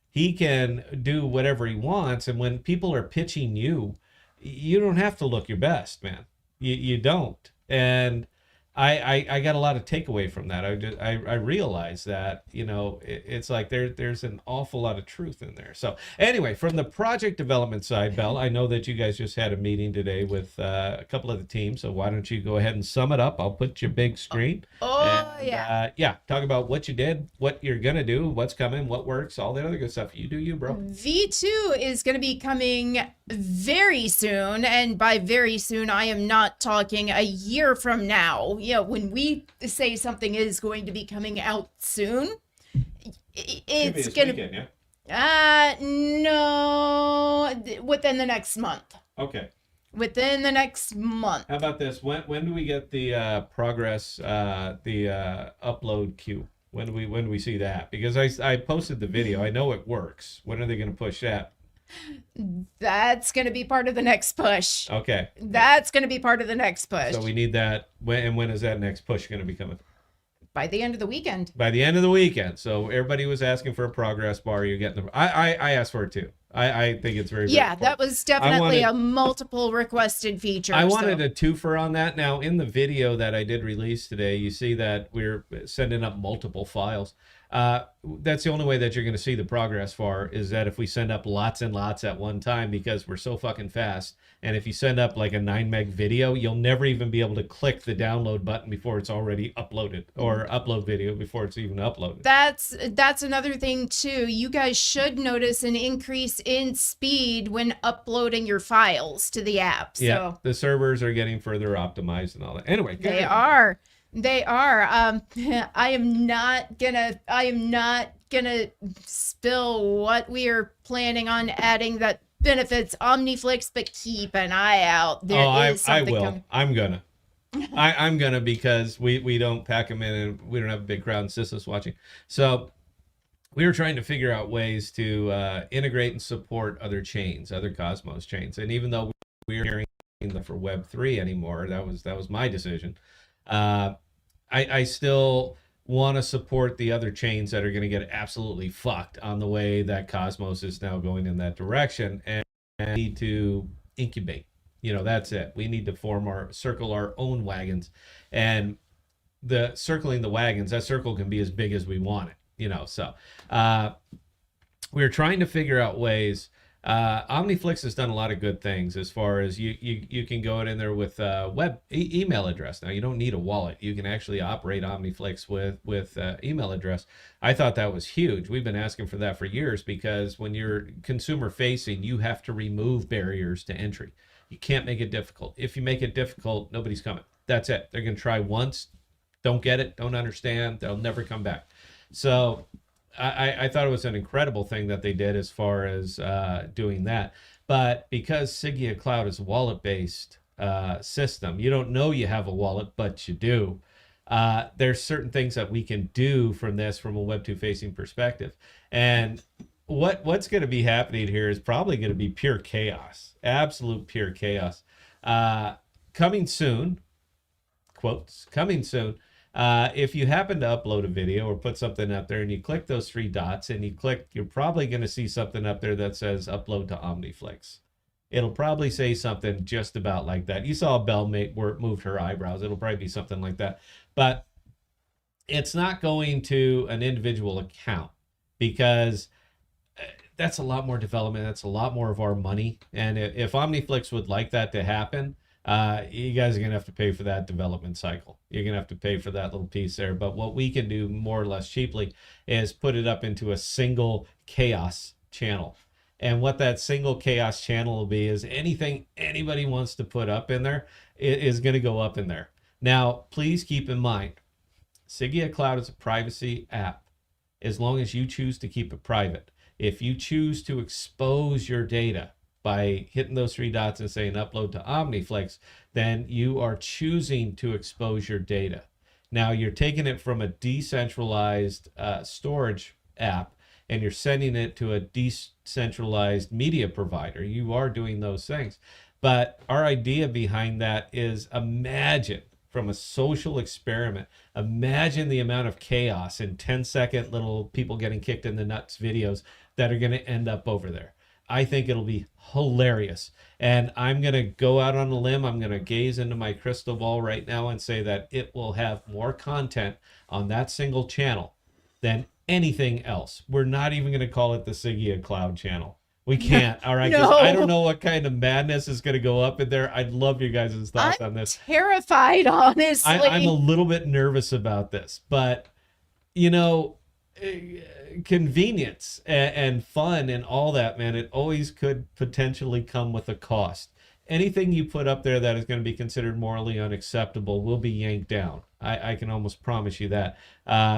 He can do whatever he wants. And when people are pitching you, you don't have to look your best, man. You don't. And I got a lot of takeaway from that. I realized that, it's like there's an awful lot of truth in there. So anyway, from the project development side, Belle, I know that you guys just had a meeting today with a couple of the teams. So why don't you go ahead and sum it up? I'll put your big screen. Yeah. Talk about what you did, what you're going to do, what's coming, what works, all that other good stuff. You do you, bro. V2 is going to be coming very soon. And by very soon, I am not talking a year from now. When we say something is going to be coming out soon, it's going to... No, within the next month. Okay. within the next month. How about this? When do we get the progress, the upload queue? When do we see that? Because I posted the video. I know it works. When are they going to push that? That's going to be part of the next push. Okay. That's going to be part of the next push. So we need that. When is that next push going to be coming? By the end of the weekend. By the end of the weekend. So everybody was asking for a progress bar. You're getting the. I asked for it too. I think it's very, very Yeah, important. that was definitely a multiple requested feature. I wanted a twofer on that. Now, in the video that I did release today, you see that we're sending up multiple files. That's the only way that you're going to see the progress bar, is that if we send up lots and lots at one time, because we're so fucking fast. And if you send up like a 9 meg video, you'll never even be able to click the download button before it's already uploaded, or upload video before it's even uploaded. That's another thing too. You guys should notice an increase in speed when uploading your files to the app. So Yeah, the servers are getting further optimized and all that. Anyway, go they ahead. are. They are. I am not gonna spill what we are planning on adding that benefits Omniflix, but keep an eye out. There is something coming. I'm gonna. I'm gonna, because we don't pack them in, and we don't have a big crowd and Sissus watching. So we were trying to figure out ways to integrate and support other chains, other Cosmos chains. And even though we were hearing for Web3 anymore, that was my decision. I still want to support the other chains that are going to get absolutely fucked on the way that Cosmos is now going in that direction, and need to incubate. That's it. We need to circle our own wagons, and the circling the wagons, that circle can be as big as we want it. So we're trying to figure out ways. Omniflix has done a lot of good things, as far as you can go in there with email address. Now, you don't need a wallet. You can actually operate Omniflix with email address. I thought that was huge. We've been asking for that for years, because when you're consumer facing, you have to remove barriers to entry. You can't make it difficult. If you make it difficult, nobody's coming. That's it. They're going to try once, don't get it, don't understand, they'll never come back. So I thought it was an incredible thing that they did, as far as doing that. But because Sigia Cloud is a wallet-based system, you don't know you have a wallet, but you do. There's certain things that we can do from this, from a Web2 facing perspective. And what's going to be happening here is probably going to be pure chaos, absolute pure chaos. Coming soon, quotes, coming soon. If you happen to upload a video or put something up there, and you click those 3 dots and you're probably going to see something up there that says upload to Omniflix. It'll probably say something just about like that. You saw Belle moved her eyebrows. It'll probably be something like that. But it's not going to an individual account, because that's a lot more development. That's a lot more of our money. And if Omniflix would like that to happen, you guys are going to have to pay for that development cycle. You're going to have to pay for that little piece there. But what we can do more or less cheaply is put it up into a single chaos channel. And what that single chaos channel will be is anything anybody wants to put up in there is going to go up in there. Now, please keep in mind, Sigia Cloud is a privacy app, as long as you choose to keep it private. If you choose to expose your data by hitting those 3 dots and saying upload to Omniflix, then you are choosing to expose your data. Now, you're taking it from a decentralized storage app, and you're sending it to a decentralized media provider. You are doing those things. But our idea behind that is, imagine, from a social experiment, imagine the amount of chaos in 10-second little people getting kicked in the nuts videos that are going to end up over there. I think it'll be hilarious. And I'm going to go out on a limb. I'm going to gaze into my crystal ball right now and say that it will have more content on that single channel than anything else. We're not even going to call it the Sigia Cloud channel. We can't. All right. 'Cause No. I don't know what kind of madness is going to go up in there. I'd love your guys' thoughts on this. Terrified, honestly. I'm a little bit nervous about this, but convenience and fun and all that, man, it always could potentially come with a cost. Anything you put up there that is going to be considered morally unacceptable will be yanked down. I can almost promise you that,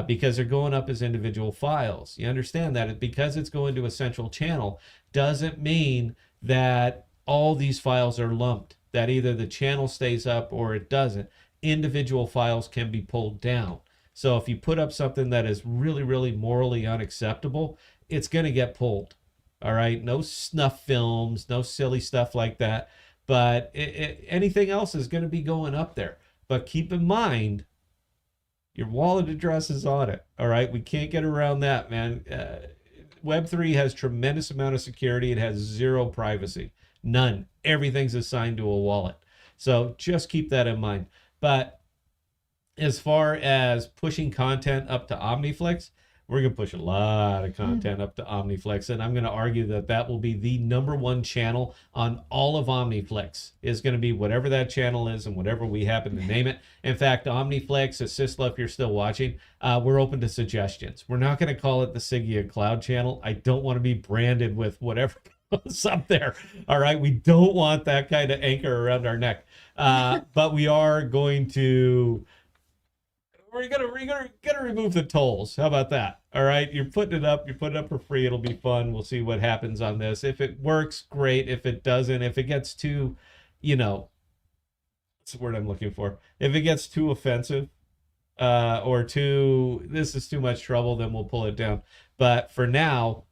because they're going up as individual files. You understand that because it's going to a central channel doesn't mean that all these files are lumped, that either the channel stays up or it doesn't. Individual files can be pulled down. So if you put up something that is really, really morally unacceptable, it's going to get pulled. All right. No snuff films, no silly stuff like that. But anything else is going to be going up there. But keep in mind, your wallet address is on it. All right. We can't get around that, man. Web3 has tremendous amount of security. It has zero privacy. None. Everything's assigned to a wallet. So just keep that in mind. But as far as pushing content up to OmniFlix, we're going to push a lot of content up to OmniFlix. And I'm going to argue that that will be the #1 channel on all of OmniFlix. Is going to be whatever that channel is and whatever we happen to name it. In fact, OmniFlix, Assistla, if you're still watching, we're open to suggestions. We're not going to call it the Sigia Cloud channel. I don't want to be branded with whatever goes up there. All right. We don't want that kind of anchor around our neck. But we are going to... We're gonna remove the tolls. How about that? All right, you're putting it up for free. It'll be fun. We'll see what happens on this. If it works, great. If it doesn't, if it gets too, what's the word I'm looking for? If it gets too offensive, or this is too much trouble, then we'll pull it down. But for now,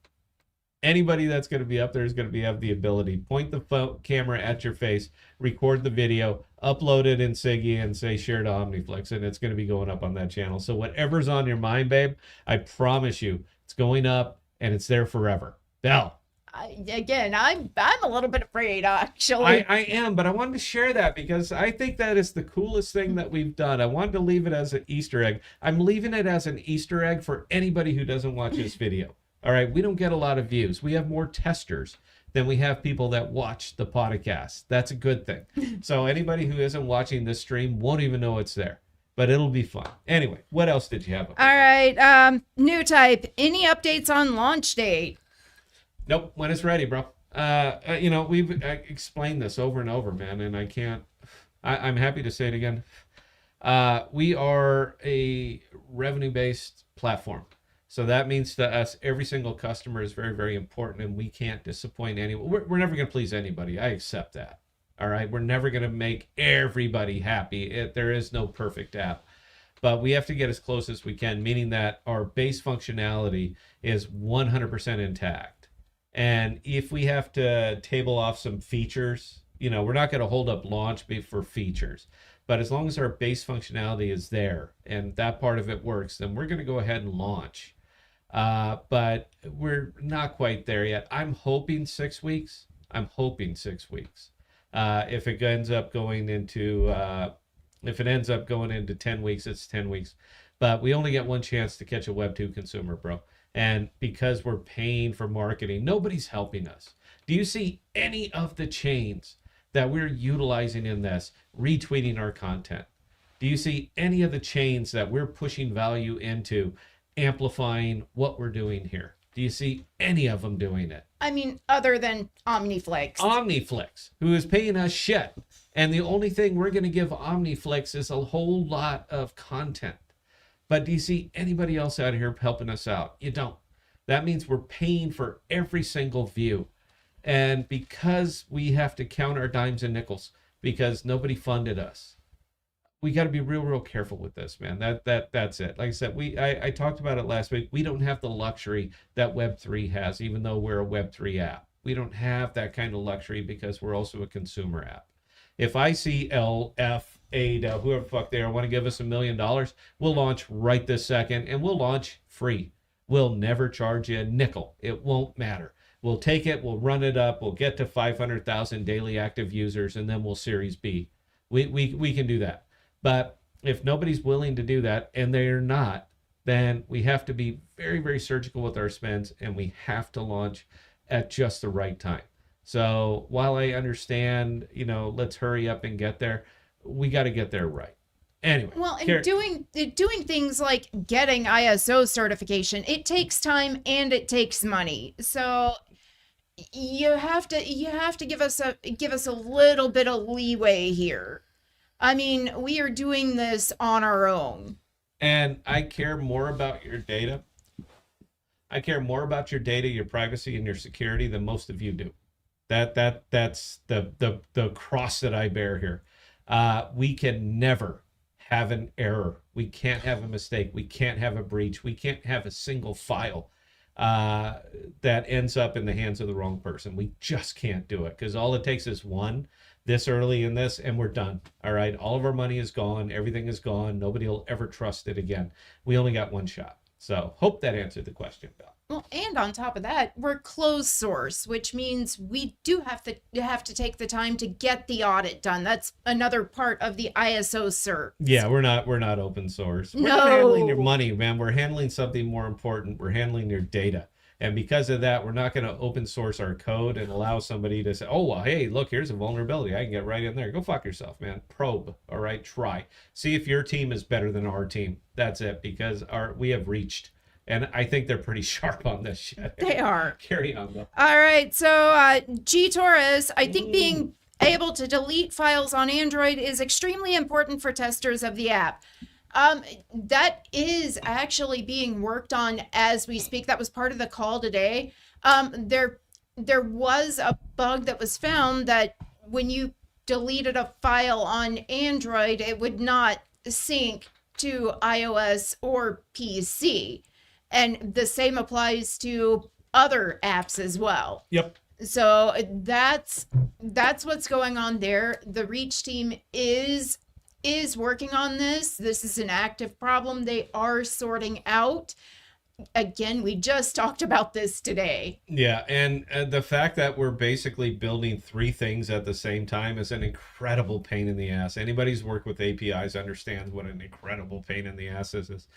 anybody that's going to be up there is going to have the ability. Point the camera at your face, record the video, upload it in Siggy, and say share to OmniFlix, and it's going to be going up on that channel. So whatever's on your mind, babe, I promise you, it's going up and it's there forever. Belle. I'm a little bit afraid, actually. I am, but I wanted to share that because I think that is the coolest thing that we've done. I wanted to leave it as an Easter egg. I'm leaving it as an Easter egg for anybody who doesn't watch this video. All right, we don't get a lot of views. We have more testers than we have people that watch the podcast. That's a good thing. So anybody who isn't watching this stream won't even know it's there, but it'll be fun. Anyway, what else did you have? All right, new type. Any updates on launch date? Nope. When it's ready, bro. We've explained this over and over, man, and I can't. I'm happy to say it again. We are a revenue-based platform. So that means to us, every single customer is very, very important, and we can't disappoint anyone. We're never going to please anybody. I accept that. All right. We're never going to make everybody happy. There is no perfect app, but we have to get as close as we can, meaning that our base functionality is 100% intact. And if we have to table off some features, we're not going to hold up launch for features. But as long as our base functionality is there and that part of it works, then we're going to go ahead and launch. But we're not quite there yet. I'm hoping 6 weeks. If it ends up going into 10 weeks, it's 10 weeks. But we only get one chance to catch a Web2 consumer, bro. And because we're paying for marketing, nobody's helping us. Do you see any of the chains that we're utilizing in this retweeting our content? Do you see any of the chains that we're pushing value into amplifying what we're doing here? Do you see any of them doing it? I mean, other than OmniFlix, who is paying us shit. And the only thing we're going to give OmniFlix is a whole lot of content. But do you see anybody else out here helping us out? You don't. That means we're paying for every single view. And because we have to count our dimes and nickels, because nobody funded us, we got to be real, real careful with this, man. That's it. Like I said, I talked about it last week. We don't have the luxury that Web3 has, even though we're a Web3 app. We don't have that kind of luxury because we're also a consumer app. If I see LF, ADA, whoever the fuck they are, want to give us $1 million, we'll launch right this second, and we'll launch free. We'll never charge you a nickel. It won't matter. We'll take it, we'll run it up, we'll get to 500,000 daily active users, and then we'll Series B. We can do that. But if nobody's willing to do that, and they're not, then we have to be very, very surgical with our spends, and we have to launch at just the right time. So while I understand, let's hurry up and get there, we got to get there right. Anyway. Well, and doing things like getting ISO certification, it takes time and it takes money. So you have to give us a little bit of leeway here. I mean, we are doing this on our own. And I care more about your data. I care more about your data, your privacy, and your security than most of you do. That's the cross that I bear here. We can never have an error. We can't have a mistake. We can't have a breach. We can't have a single file uh, that ends up in the hands of the wrong person. We just can't do it because all it takes is one this early in this and we're done. All right. All of our money is gone. Everything is gone. Nobody will ever trust it again. We only got one shot. So hope that answered the question, Bill. Well, and on top of that, we're closed source, which means we do have to take the time to get the audit done. That's another part of the ISO cert. Yeah, we're not open source. We're No. not handling your money, man. We're handling something more important. We're handling your data. And because of that, we're not going to open source our code and allow somebody to say, oh, well, hey, look, here's a vulnerability. I can get right in there. Go fuck yourself, man. Probe. All right. Try. See if your team is better than our team. That's it. Because we have reached. And I think they're pretty sharp on this shit. They are. Carry on, though. All right. So, G. Torres, I think being able to delete files on Android is extremely important for testers of the app. That is actually being worked on as we speak. That was part of the call today. There was a bug that was found that when you deleted a file on Android, it would not sync to iOS or PC. And the same applies to other apps as well. Yep. So that's what's going on there. The Reach team is working on this. This is an active problem they are sorting out. Again, we just talked about this today. Yeah, and the fact that we're basically building three things at the same time is an incredible pain in the ass. Anybody who's worked with APIs understands what an incredible pain in the ass this is.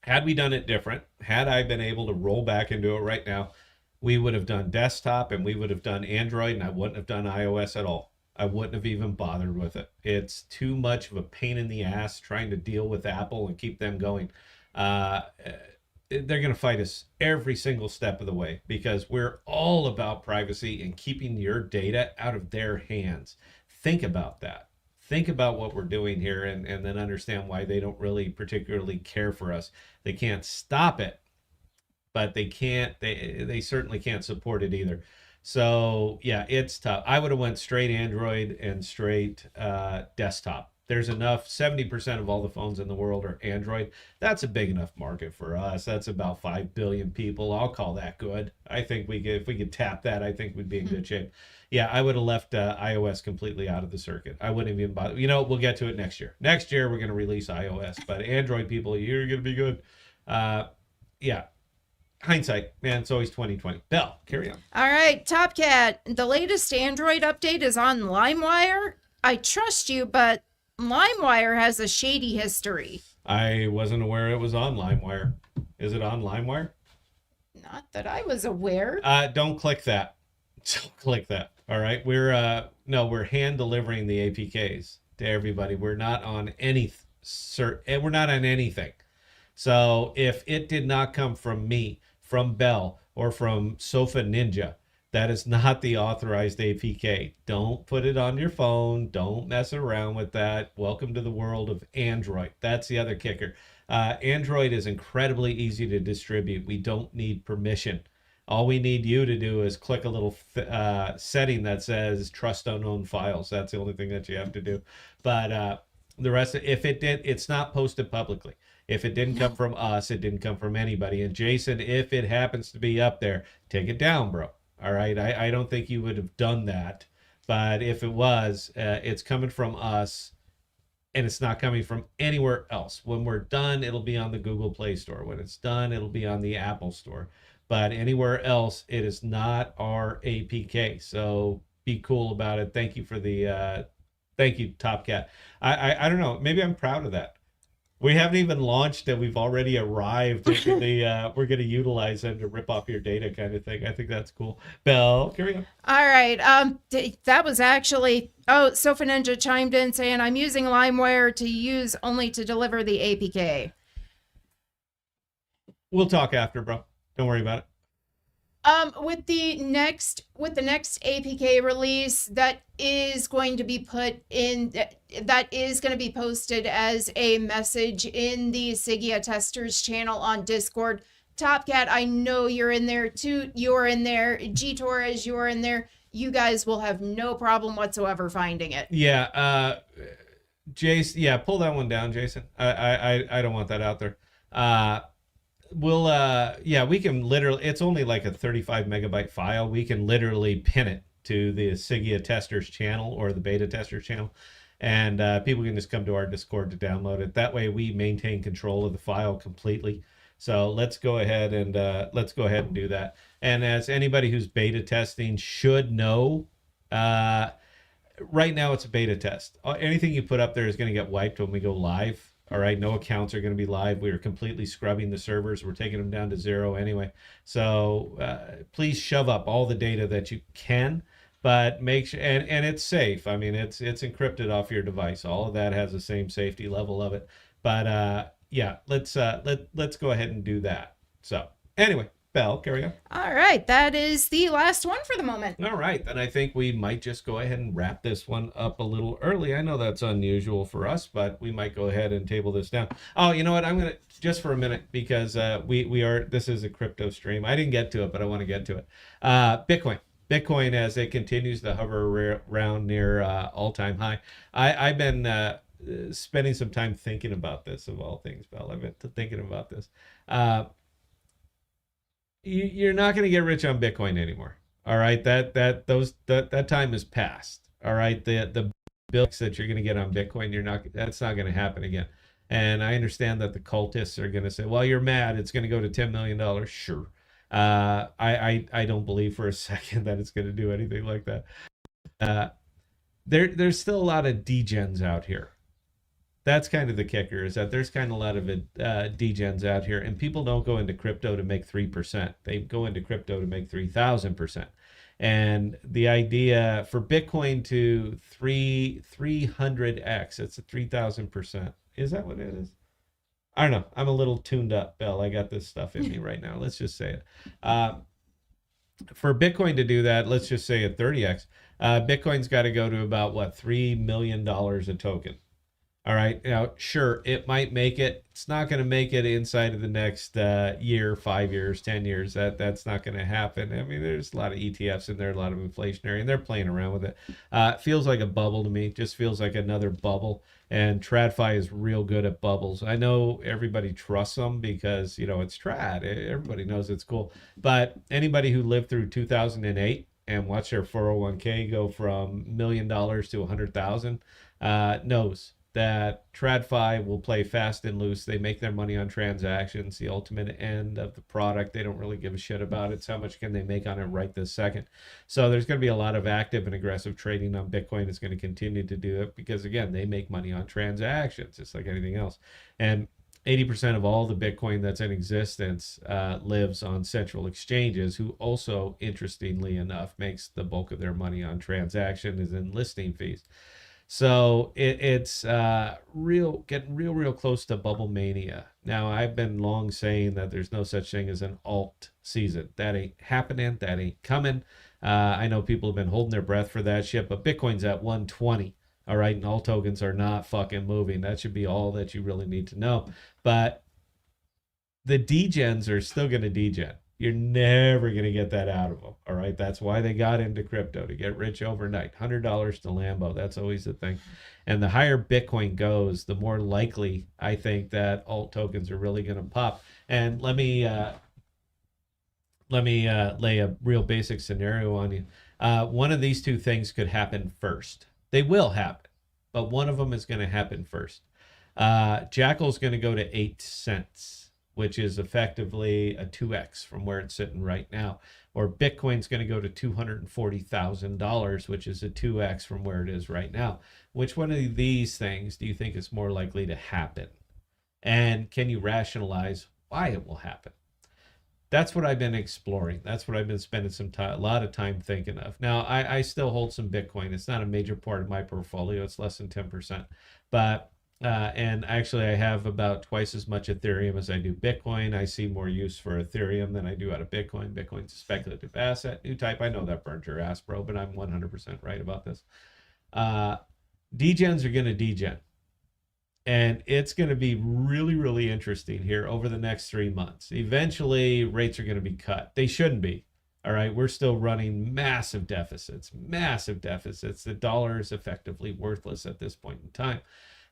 Had we done it different, had I been able to roll back into it right now, we would have done desktop and we would have done Android and I wouldn't have done iOS at all. I wouldn't have even bothered with it. It's too much of a pain in the ass trying to deal with Apple and keep them going. They're going to fight us every single step of the way because we're all about privacy and keeping your data out of their hands. Think about that. Think about what we're doing here and then understand why they don't really particularly care for us. They can't stop it, but they certainly can't support it either. So yeah, it's tough. I would have went straight Android and straight desktop. There's enough. 70% of all the phones in the world are Android. That's a big enough market for us. That's about 5 billion people. I'll call that good. I think if we could tap that, I think we'd be in good shape. Yeah, I would have left iOS completely out of the circuit. I wouldn't even bother. We'll get to it next year. Next year, we're going to release iOS. But Android people, you're going to be good. Yeah. Hindsight, man, it's always 2020. Belle, carry on. All right, Top Cat, the latest Android update is on LimeWire. I trust you, but LimeWire has a shady history. I wasn't aware it was on LimeWire. Is it on LimeWire? Not that I was aware. Don't click that. Don't click that. All right. We're hand delivering the APKs to everybody. We're not on we're not on anything. So if it did not come from me, from Bell, or from Sofa Ninja, that is not the authorized APK. Don't put it on your phone. Don't mess around with that. Welcome to the world of Android. That's the other kicker. Android is incredibly easy to distribute. We don't need permission. All we need you to do is click a little setting that says trust unknown files. That's the only thing that you have to do. But the rest, if it did, it's not posted publicly. If it didn't come from us, it didn't come from anybody. And Jason, if it happens to be up there, take it down, bro. All right. I don't think you would have done that. But if it was, it's coming from us and it's not coming from anywhere else. When we're done, it'll be on the Google Play Store. When it's done, it'll be on the Apple Store. But anywhere else, it is not our APK. So be cool about it. Thank you for thank you, Top Cat. I don't know. Maybe I'm proud of that. We haven't even launched and we've already arrived at we're going to utilize them to rip off your data kind of thing. I think that's cool. Belle, carry on. All right. That was actually, Sofa Ninja chimed in saying, I'm using LimeWire to use only to deliver the APK. We'll talk after, bro. Don't worry about it. With the next APK release, that is going to be posted as a message in the Sigia Testers channel on Discord. Top Cat, I know you're in there. Toot, you're in there. G Torres, you're in there. You guys will have no problem whatsoever finding it. Yeah, Jason. Yeah, pull that one down, Jason. I don't want that out there. We'll yeah, we can literally. It's only like a 35 megabyte file. We can literally pin it to the Sigia testers channel or the beta testers channel, and people can just come to our Discord to download it. That way, we maintain control of the file completely. So let's go ahead and do that. And as anybody who's beta testing should know, right now it's a beta test. Anything you put up there is going to get wiped when we go live. All right, no accounts are going to be live. We are completely scrubbing the servers. We're taking them down to 0 anyway. So please shove up all the data that you can, but make sure and it's safe. I mean, it's encrypted off your device. All of that has the same safety level of it. But yeah, let's go ahead and do that. So anyway, Belle, carry on. All right, that is the last one for the moment. All right, then I think we might just go ahead and wrap this one up a little early. I know that's unusual for us, but we might go ahead and table this down. Oh, you know what? I'm gonna just for a minute because this is a crypto stream. I didn't get to it, but I want to get to it. Bitcoin as it continues to hover around near all-time high. I've been spending some time thinking about this, of all things, Belle. I've been thinking about this. You're not going to get rich on Bitcoin anymore. All right, that time is past. All right, the bills that you're going to get on Bitcoin, that's not going to happen again. And I understand that the cultists are going to say, "Well, you're mad. It's going to go to $10 million." Sure. I don't believe for a second that it's going to do anything like that. There's still a lot of degens out here. That's kind of the kicker, is that there's kind of a lot of degens out here, and people don't go into crypto to make 3%. They go into crypto to make 3,000%. And the idea for Bitcoin to 300x, it's a 3,000%. Is that what it is? I don't know. I'm a little tuned up, Belle. I got this stuff in me right now. Let's just say it. For Bitcoin to do that, let's just say a 30x. Bitcoin's got to go to about, $3 million a token. All right. Now, sure, it might make it. It's not going to make it inside of the next year, 5 years, 10 years. That's not going to happen. I mean, there's a lot of ETFs in there, a lot of inflationary, and they're playing around with it. It feels like a bubble to me. Just feels like another bubble. And TradFi is real good at bubbles. I know everybody trusts them because, it's Trad. Everybody knows it's cool. But anybody who lived through 2008 and watched their 401k go from $1 million to 100,000 knows that TradFi will play fast and loose. They make their money on transactions. The ultimate end of the product, they don't really give a shit about it. So how much can they make on it right this second? So there's going to be a lot of active and aggressive trading on Bitcoin. It's going to continue to do it because, again, they make money on transactions, just like anything else. And 80% of all the Bitcoin that's in existence lives on central exchanges, who also, interestingly enough, makes the bulk of their money on transactions and listing fees. So it's getting real close to bubble mania. Now, I've been long saying that there's no such thing as an alt season. That ain't happening. That ain't coming. I know people have been holding their breath for that shit, but Bitcoin's at 120. All right, and all tokens are not fucking moving. That should be all that you really need to know. But the degens are still going to degen. You're never going to get that out of them. All right. That's why they got into crypto, to get rich overnight. $100 to Lambo. That's always the thing. And the higher Bitcoin goes, the more likely I think that alt tokens are really going to pop. And let me lay a real basic scenario on you. One of these two things could happen first. They will happen, but one of them is going to happen first. Jackal's going to go to 8 cents. Which is effectively a 2x from where it's sitting right now. Or Bitcoin's going to go to $240,000, which is a 2x from where it is right now. Which one of these things do you think is more likely to happen? And can you rationalize why it will happen? That's what I've been exploring. That's what I've been spending a lot of time thinking of. Now, I still hold some Bitcoin. It's not a major part of my portfolio. It's less than 10%. But and actually, I have about twice as much Ethereum as I do Bitcoin. I see more use for Ethereum than I do out of Bitcoin. Bitcoin's a speculative asset. New type. I know that burnt your ass, bro, but I'm 100% right about this. Degens are going to degen. And it's going to be really, really interesting here over the next 3 months. Eventually, rates are going to be cut. They shouldn't be. All right. We're still running massive deficits, massive deficits. The dollar is effectively worthless at this point in time.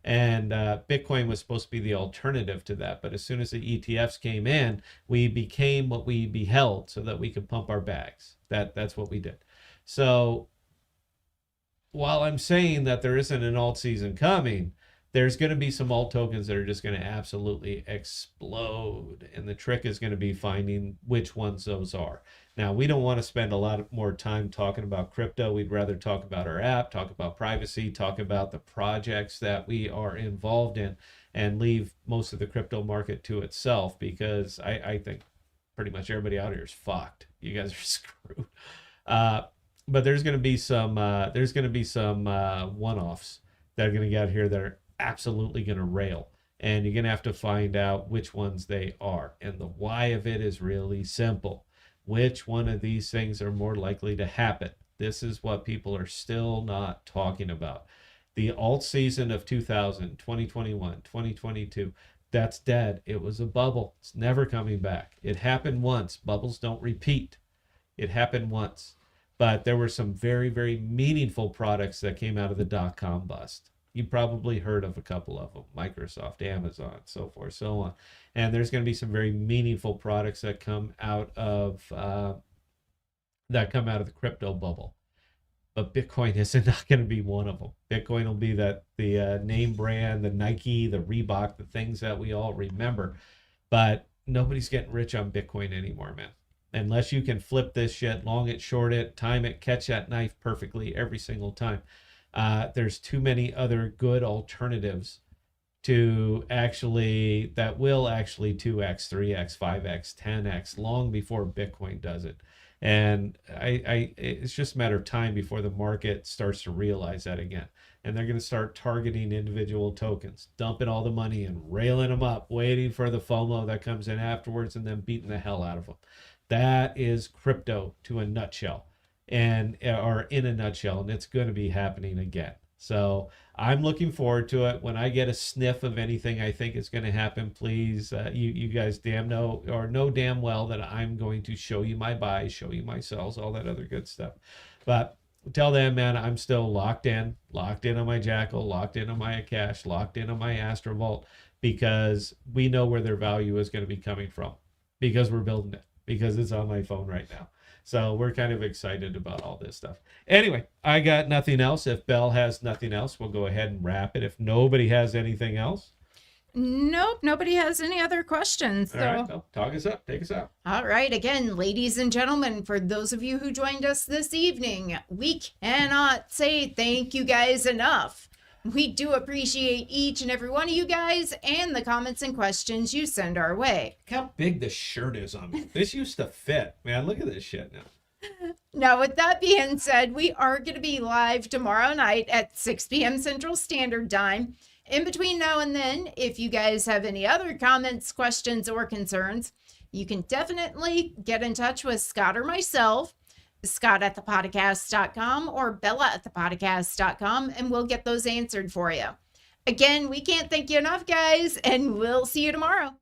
And Bitcoin was supposed to be the alternative to that. But as soon as the ETFs came in, we became what we beheld so that we could pump our bags. That's what we did. So while I'm saying that there isn't an alt season coming, there's going to be some alt tokens that are just going to absolutely explode. And the trick is going to be finding which ones those are. Now, we don't want to spend a lot more time talking about crypto. We'd rather talk about our app, talk about privacy, talk about the projects that we are involved in, and leave most of the crypto market to itself, because I think pretty much everybody out here is fucked. You guys are screwed. But there's going to be some one-offs that are going to get out here that are absolutely going to rail, and you're going to have to find out which ones they are. And the why of it is really simple. Which one of these things are more likely to happen? This is what people are still not talking about. The alt season of 2000, 2021, 2022, that's dead. It was a bubble. It's never coming back. It happened once. Bubbles don't repeat. It happened once. But there were some very, very meaningful products that came out of the dot-com bust. You probably heard of a couple of them: Microsoft, Amazon, so forth, so on. And there's going to be some very meaningful products that come out of the crypto bubble. But Bitcoin is not going to be one of them. Bitcoin will be the name brand, the Nike, the Reebok, the things that we all remember. But nobody's getting rich on Bitcoin anymore, man. Unless you can flip this shit, long it, short it, time it, catch that knife perfectly every single time. There's too many other good alternatives that will actually 2x, 3x, 5x, 10x long before Bitcoin does it. And it's just a matter of time before the market starts to realize that again. And they're going to start targeting individual tokens, dumping all the money and railing them up, waiting for the FOMO that comes in afterwards, and then beating the hell out of them. That is crypto to a nutshell, or in a nutshell, and it's going to be happening again. So I'm looking forward to it. When I get a sniff of anything I think is going to happen, please, you guys know damn well that I'm going to show you my buys, show you my sells, all that other good stuff. But until then, man, I'm still locked in on my Jackal, locked in on my Akash, locked in on my Astrovault, because we know where their value is going to be coming from, because we're building it, because it's on my phone right now. So we're kind of excited about all this stuff. Anyway, I got nothing else. If Belle has nothing else, we'll go ahead and wrap it. If nobody has anything else. Nope, nobody has any other questions. All right, well, talk us up. Take us out. All right. Again, ladies and gentlemen, for those of you who joined us this evening, we cannot say thank you guys enough. We do appreciate each and every one of you guys and the comments and questions you send our way. Look how big this shirt is on me. This used to fit. Man, look at this shit now. Now, with that being said, we are going to be live tomorrow night at 6 p.m. Central Standard Time. In between now and then, if you guys have any other comments, questions, or concerns, you can definitely get in touch with Scott or myself, Scott at ThePodocasts.com or Bella at ThePodocasts.com, and we'll get those answered for you. Again, we can't thank you enough, guys, and we'll see you tomorrow.